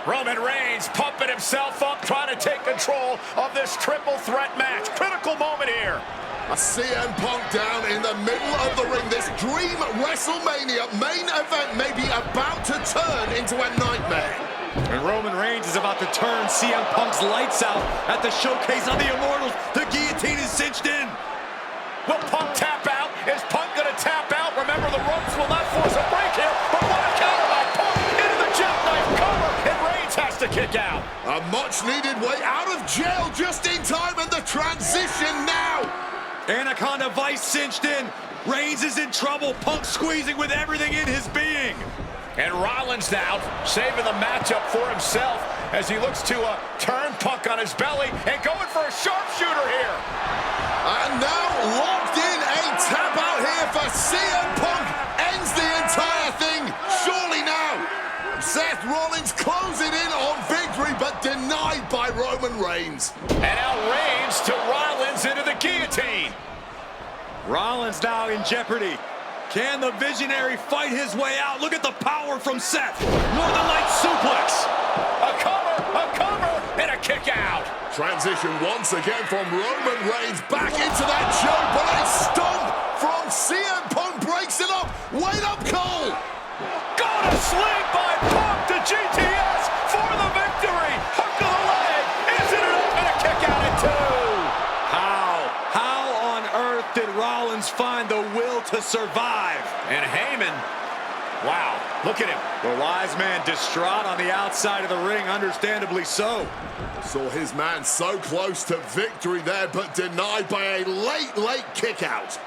Roman Reigns pumping himself up, trying to take control of this triple threat match. Critical moment here. A CM Punk down in the middle of the ring. This dream WrestleMania main event may be about to turn into a nightmare. And Roman Reigns is about to turn CM Punk's lights out at the showcase on the Immortals. The guillotine is cinched in. Will Punk tap out? Is Punk going to tap out? Remember, the ropes will not force a break here, but what a counter by Punk into the jackknife cover, and Reigns has to kick out. A much-needed way out of jail just in time, and the transition now. Anaconda Vice cinched in. Reigns is in trouble. Punk squeezing with everything in his being. And Rollins now saving the matchup for himself as he looks to turn Punk on his belly and going for a sharpshooter here. And now locked in, a tap out here for CM Punk. Ends the entire thing, surely now. Seth Rollins closing in on victory, but denied by Roman Reigns. And now Reigns to Rollins into the guillotine. Rollins now in jeopardy. Can the visionary fight his way out? Look at the power from Seth. Northern Lights suplex. A cover, and a kick out. Transition once again from Roman Reigns back into that choke, but a stomp from CM Punk breaks it up. Wait up, Cole. Got a sling by Punk to GTS for the victory. Hook of the leg. Isn't it up, and a kick out at two. How on earth did Rollins find the will to survive? And Heyman, wow, look at him. The wise man distraught on the outside of the ring, understandably so. Saw his man so close to victory there, but denied by a late kick out.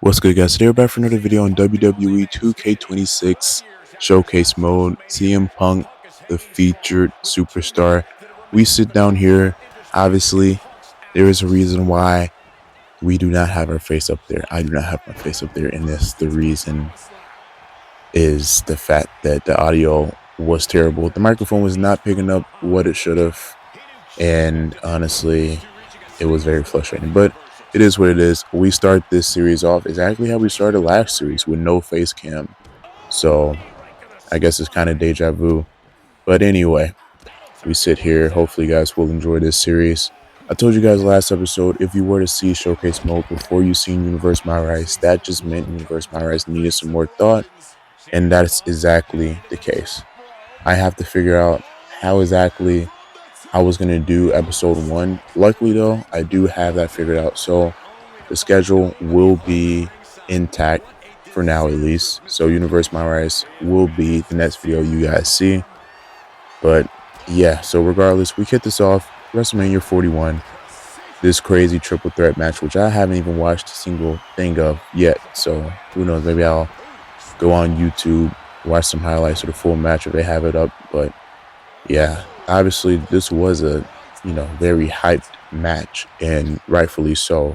What's good, guys? Today we're back for another video on WWE 2K26 Showcase Mode. CM Punk, the featured superstar. We sit down here. Obviously, there is a reason why we do not have our face up there. I do not have my face up there, and the reason is the fact that the audio was terrible. The microphone was not picking up what it should have, and honestly, it was very frustrating. But it is what it is. We start this series off exactly how we started last series, with no face cam. So I guess it's kind of deja vu. But anyway, we sit here. Hopefully you guys will enjoy this series. I told you guys last episode, if you were to see Showcase Mode before you seen Universe My Rise, that just meant Universe My Rise needed some more thought. And that's exactly the case. I have to figure out how exactly I was going to do episode 1. Luckily, though, I do have that figured out. So the schedule will be intact for now, at least. So Universe My Rise will be the next video you guys see. But yeah, so regardless, we kick this off. WrestleMania 41. This crazy triple threat match, which I haven't even watched a single thing of yet. So who knows? Maybe I'll go on YouTube, watch some highlights of the full match if they have it up. But yeah, obviously this was a very hyped match, and rightfully so.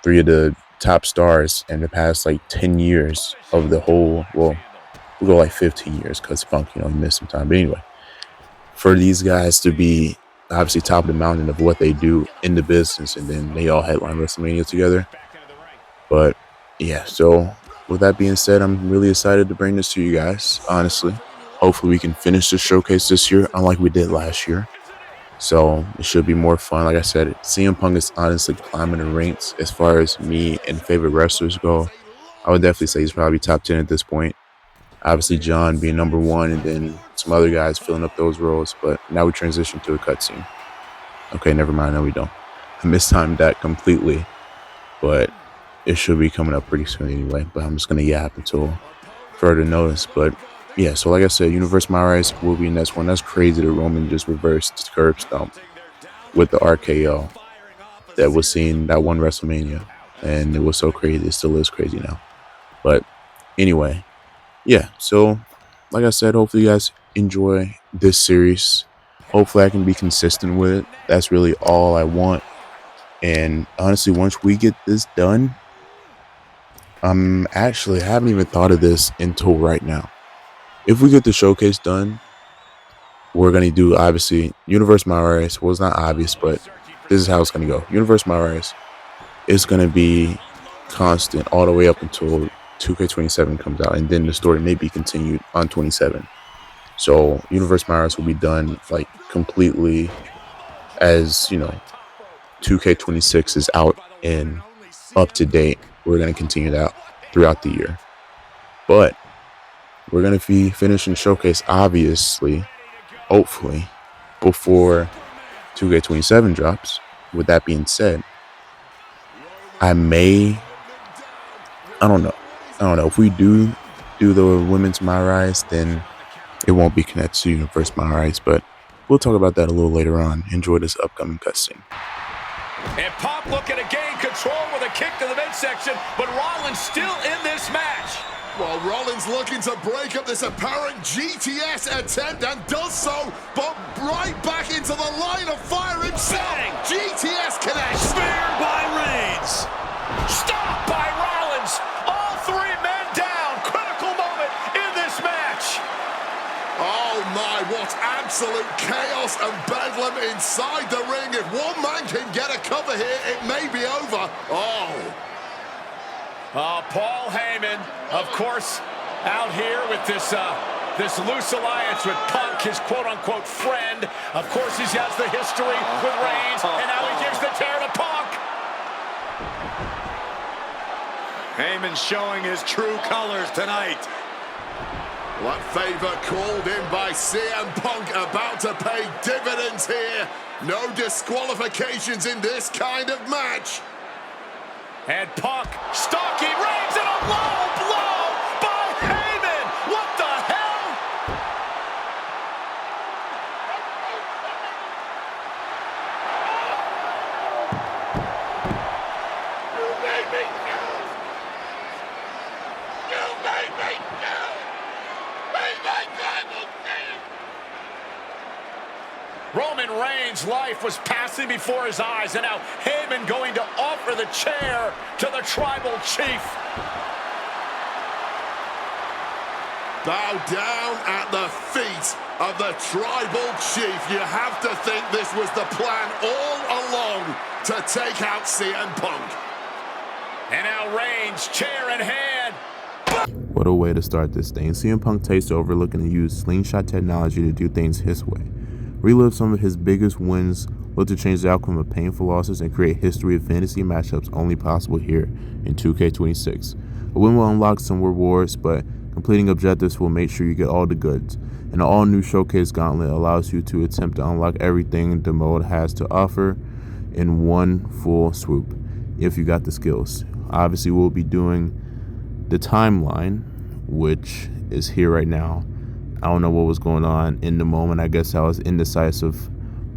3 of the top stars in the past 10 years of the whole, well, we'll go 15 years because Punk he missed some time. But anyway, for these guys to be obviously top of the mountain of what they do in the business, and then they all headline WrestleMania together. But yeah, so with that being said, I'm really excited to bring this to you guys, honestly. Hopefully we can finish the showcase this year, unlike we did last year. So it should be more fun. Like I said, CM Punk is honestly climbing the ranks as far as me and favorite wrestlers go. I would definitely say he's probably top 10 at this point. Obviously, John being number 1, and then some other guys filling up those roles. But now we transition to a cutscene. Okay, never mind. No, we don't. I mistimed that completely. But it should be coming up pretty soon anyway. But I'm just going to yap until further notice. But yeah, so like I said, Universe My Rise will be next one. That's crazy that Roman just reversed curb stomp with the RKO that was seen that one WrestleMania. And it was so crazy. It still is crazy now. But anyway, yeah, so like I said, hopefully you guys enjoy this series. Hopefully I can be consistent with it. That's really all I want. And honestly, once we get this done, I haven't even thought of this until right now. If we get the showcase done, we're going to do, obviously, Universe My Rise. Well, it's not obvious, but this is how it's going to go. Universe My Rise is going to be constant all the way up until 2K27 comes out, and then the story may be continued on 27. So Universe Myers will be done like completely as, 2K26 is out and up to date. We're going to continue that throughout the year. But we're going to be finishing Showcase, obviously, hopefully, before 2K27 drops. With that being said, I don't know. If we do the women's My Rise, then it won't be connected to Universe My Rise, but we'll talk about that a little later on. Enjoy this upcoming cutscene. And Pop looking to gain control with a kick to the midsection, but Rollins still in this match. Well, Rollins looking to break up this apparent GTS attempt and does so, but right back into the line of fire himself. Bang. GTS connects. Spear by Reigns. Stop by Rollins. All three men down. Critical moment in this match. Oh my, what absolute chaos and bedlam inside the ring. If one man can get a cover here, it may be over. Paul Heyman, of course, out here with this loose alliance with Punk, his quote-unquote friend. Of course, he has the history with Reigns, and now he gives the tear to Punk. Heyman showing his true colors tonight. What favor called in by CM Punk about to pay dividends here. No disqualifications in this kind of match. And Punk stalking Reigns and a low blow by Heyman. What the hell? You made me go. You made me go. Made my tribal king. Roman Reigns' life was passing before his eyes, and now Heyman going to offer the chair to the tribal chief. Bow down at the feet of the tribal chief. You have to think this was the plan all along to take out CM Punk. And now Reigns, chair in hand. What a way to start this thing. CM Punk takes over, looking to use slingshot technology to do things his way. Relive some of his biggest wins, look to change the outcome of painful losses, and create history of fantasy matchups only possible here in 2K26. A win will unlock some rewards, but completing objectives will make sure you get all the goods. An all-new Showcase Gauntlet allows you to attempt to unlock everything the mode has to offer in one full swoop, if you got the skills. Obviously, we'll be doing the timeline, which is here right now. I don't know what was going on in the moment. I guess I was indecisive.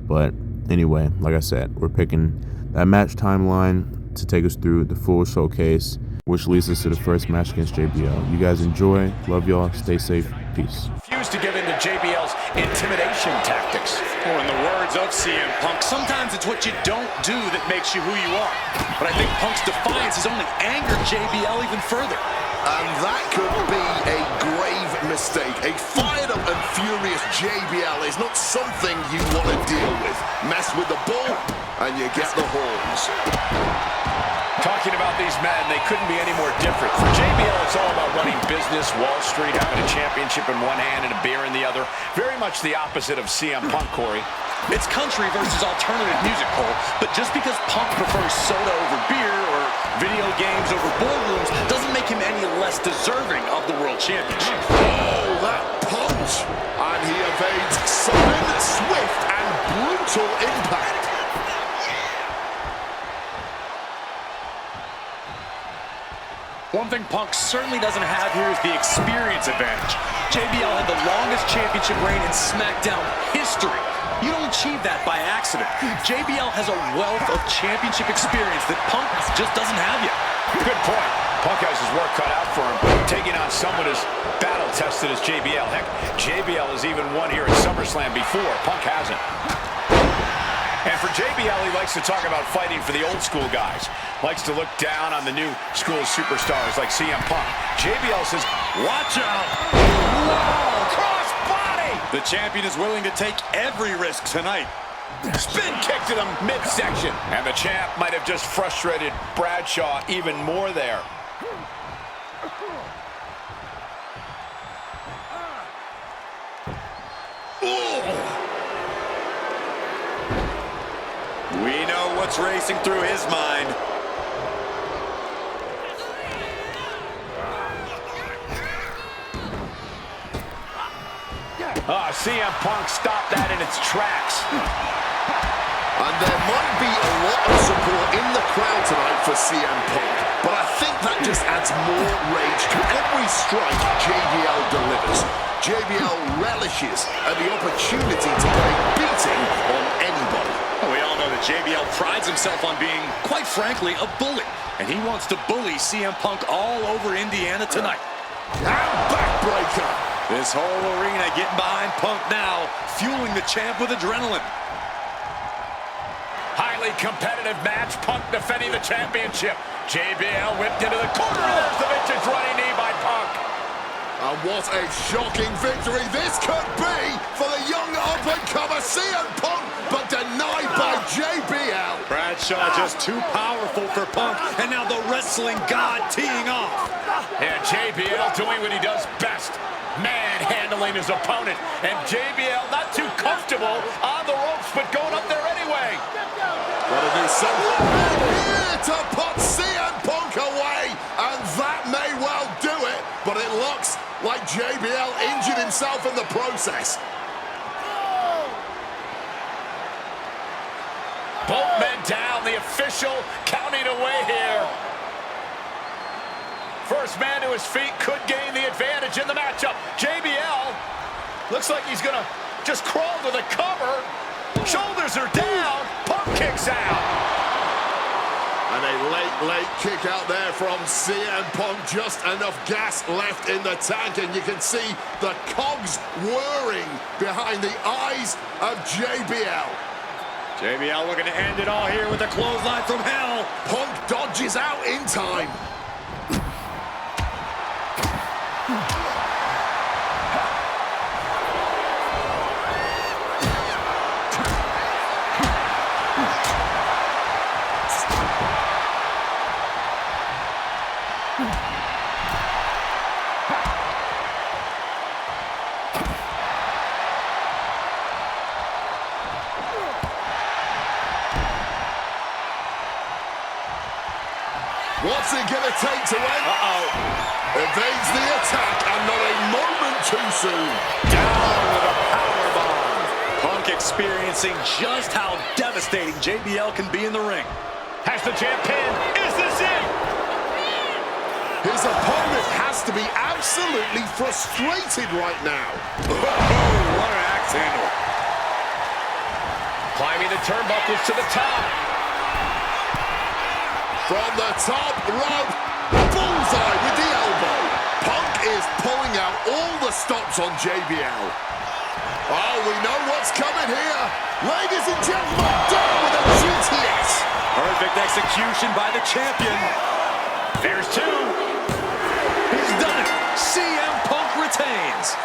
But anyway, like I said, we're picking that match timeline to take us through the full showcase, which leads us to the first match against JBL. You guys enjoy. Love y'all. Stay safe. Peace. Refuse to give in to JBL's intimidation tactics. Or in the words of CM Punk, sometimes it's what you don't do that makes you who you are. But I think Punk's defiance has only angered JBL even further. And that could be a grave mistake. A fired up and furious JBL is not something you want to deal with. Mess with the bull and you get the horns. Talking about these men, they couldn't be any more different. For JBL, it's all about running business, Wall Street, having a championship in one hand and a beer in the other. Very much the opposite of CM Punk, Corey. It's country versus alternative music, Cole. But just because Punk prefers soda over beer or video games over boardrooms doesn't make him any less deserving of the World Championship. Oh, that punch! And he evades sudden, swift, and brutal impact. One thing Punk certainly doesn't have here is the experience advantage. JBL had the longest championship reign in SmackDown history. You don't achieve that by accident. JBL has a wealth of championship experience that Punk just doesn't have yet. Good point. Punk has his work cut out for him, taking on someone as battle-tested as JBL. Heck, JBL has even won here at SummerSlam before. Punk hasn't. And for JBL, he likes to talk about fighting for the old school guys. Likes to look down on the new school superstars like CM Punk. JBL says, watch out. Whoa, cross body. The champion is willing to take every risk tonight. Spin kick to the midsection. And the champ might have just frustrated Bradshaw even more there. what's racing through his mind. CM Punk stopped that in its tracks. And there might be a lot of support in the crowd tonight for CM Punk, but I think that just adds more rage to every strike JBL delivers. JBL relishes at the opportunity to put a beating on anybody. Well, we all know that JBL prides himself on being, quite frankly, a bully. And he wants to bully CM Punk all over Indiana tonight. And backbreaker. This whole arena getting behind Punk now, fueling the champ with adrenaline. Highly competitive match. Punk defending the championship. JBL whipped into the corner. There's the vintage running knee by Punk. And what a shocking victory this could be for the young up-and-comer CM Punk, but denied by JBL. Bradshaw just too powerful for Punk, and now the wrestling god teeing off. And JBL doing what he does best. Manhandling his opponent. And JBL not too comfortable on the ropes, but going up there anyway. Gotta do something here to put CM Punk away, and that may well do it, but it looks like JBL injured himself in the process. Both men down, the official counting away here. First man to his feet could gain the advantage in the matchup. JBL looks like he's gonna just crawl to the cover. Shoulders are down. Punk kicks out. And a late kick out there from CM Punk. Just enough gas left in the tank, and you can see the cogs whirring behind the eyes of JBL. JBL looking to end it all here with a clothesline from hell. Punk dodges out in time. What's it gonna take to win? Evades the attack, and not a moment too soon. Down with a powerbomb. Punk experiencing just how devastating JBL can be in the ring. Has the champ pinned. Is this it? His opponent has to be absolutely frustrated right now. Oh, what an axe handle. Climbing the turnbuckles to the top. From the top rope, bullseye with the elbow. Punk is pulling out all the stops on JBL. Oh, we know what's coming here. Ladies and gentlemen, down with a GTS. Perfect execution by the champion. There's two. He's done it. CM Punk retains.